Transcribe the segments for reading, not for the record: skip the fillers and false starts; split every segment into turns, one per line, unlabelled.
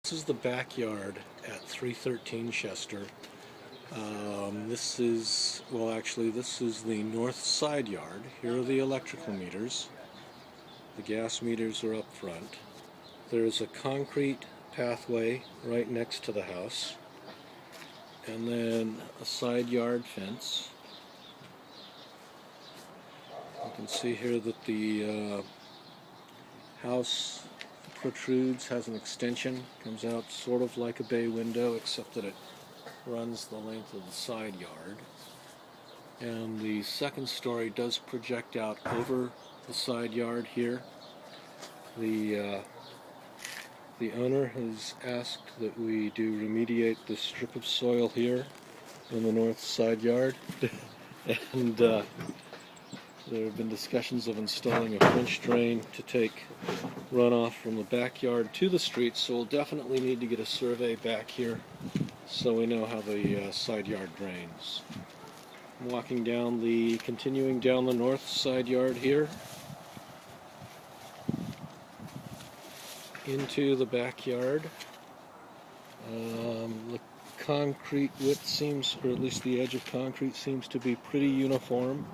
This is the backyard at 313 Chester. This is the north side yard. Here are the electrical meters. The gas meters are up front. There's a concrete pathway right next to the house, and then a side yard fence. You can see here that the house protrudes, has an extension, comes out sort of like a bay window, except that it runs the length of the side yard. And the second story does project out over the side yard here. The owner has asked that we do remediate this strip of soil here in the north side yard. And there have been discussions of installing a French drain to take runoff from the backyard to the street, so we'll definitely need to get a survey back here so we know how the side yard drains. I'm continuing down the north side yard here into the backyard. The concrete width seems, or at least the edge of concrete seems to be pretty uniform.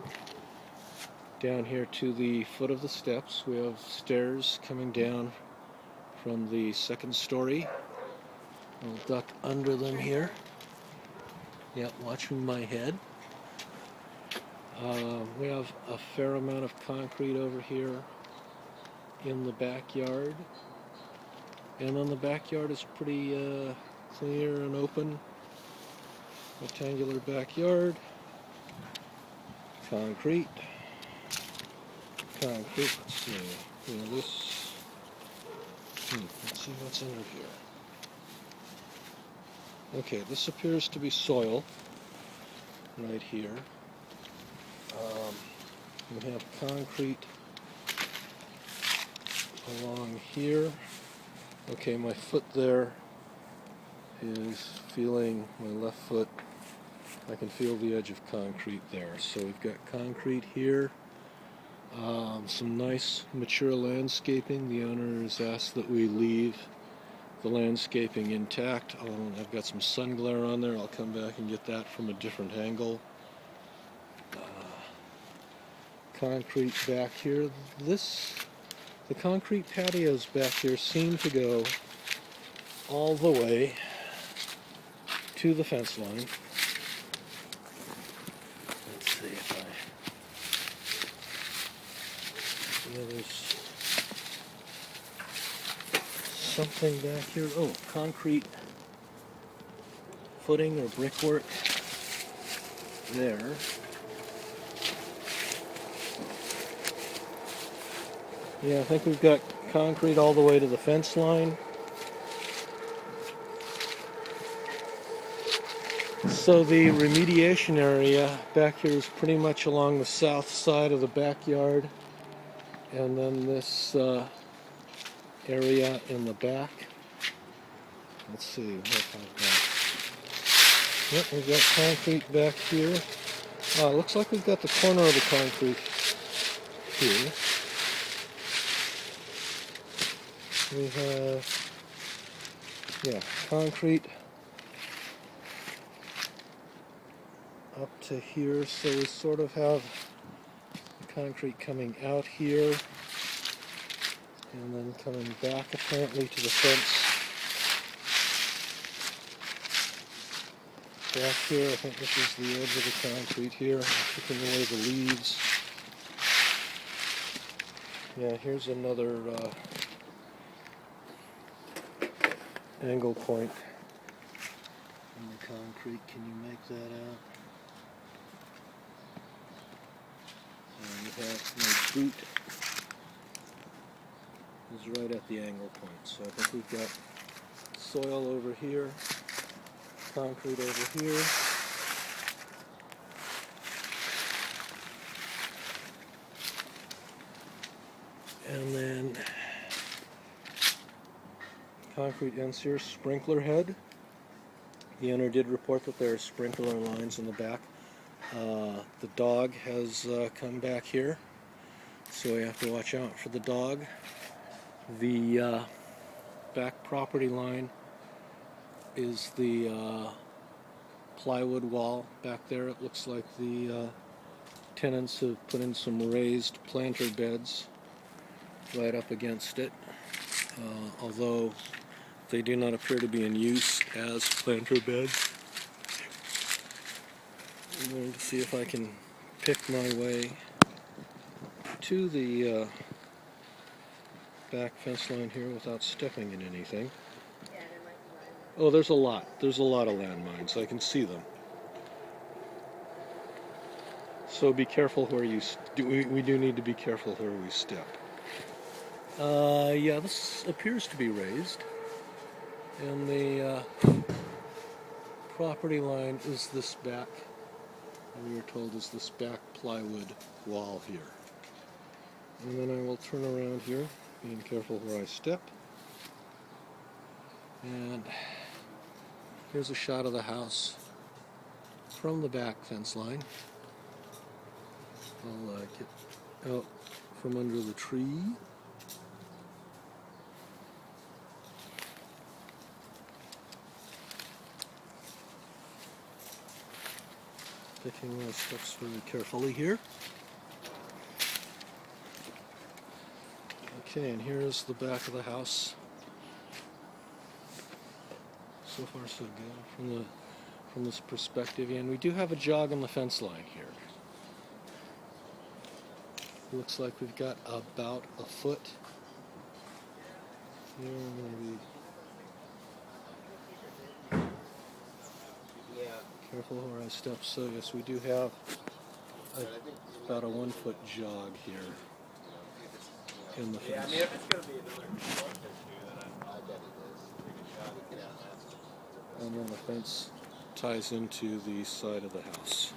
Down here to the foot of the steps, we have stairs coming down from the second story. I'll duck under them here. Yeah, watching my head. We have a fair amount of concrete over here in the backyard. And then the backyard is pretty clear and open. Rectangular backyard. Concrete. Let's see. Let's see what's under here. Okay, this appears to be soil right here. We have concrete along here. Okay, my foot there is feeling, my left foot, I can feel the edge of concrete there. So we've got concrete here. Some nice mature landscaping. The owner has asked that we leave the landscaping intact. I've got some sun glare on there. I'll come back and get that from a different angle. Concrete back here. The concrete patios back here seem to go all the way to the fence line. Let's see if there's something back here. Oh, concrete footing or brickwork there. Yeah, I think we've got concrete all the way to the fence line. So the remediation area back here is pretty much along the south side of the backyard. And then this area in the back. Let's see what I've got. Yep, we've got concrete back here. Looks like we've got the corner of the concrete here. We have, concrete up to here, so we sort of have concrete coming out here and then coming back apparently to the fence. Back here, I think this is the edge of the concrete here, taking away the leaves. Yeah, here's another angle point in the concrete. Can you make that out? And my boot is right at the angle point. So I think we've got soil over here, concrete over here. And then concrete ends here, sprinkler head. The owner did report that there are sprinkler lines in the back. The dog has come back here, so we have to watch out for the dog. The back property line is the plywood wall back there. It looks like the tenants have put in some raised planter beds right up against it, although they do not appear to be in use as planter beds. I'm going to see if I can pick my way to the back fence line here without stepping in anything. Oh, there's a lot. There's a lot of landmines. I can see them. So be careful where you... we do need to be careful where we step. Yeah, this appears to be raised. And the property line is this back, we are told is this back plywood wall here. And then I will turn around here, being careful where I step. And here's a shot of the house from the back fence line. I'll get out from under the tree. Taking my steps very carefully here. Okay, and here is the back of the house. So far so good from this perspective, and we do have a jog on the fence line here. Looks like we've got about a foot. Here maybe. Careful where I step. So yes, we do have about a 1 foot jog here in the fence.
Yeah, I mean, if it's going to be another 1 or 2, then I bet it is.
And then the fence ties into the side of the house.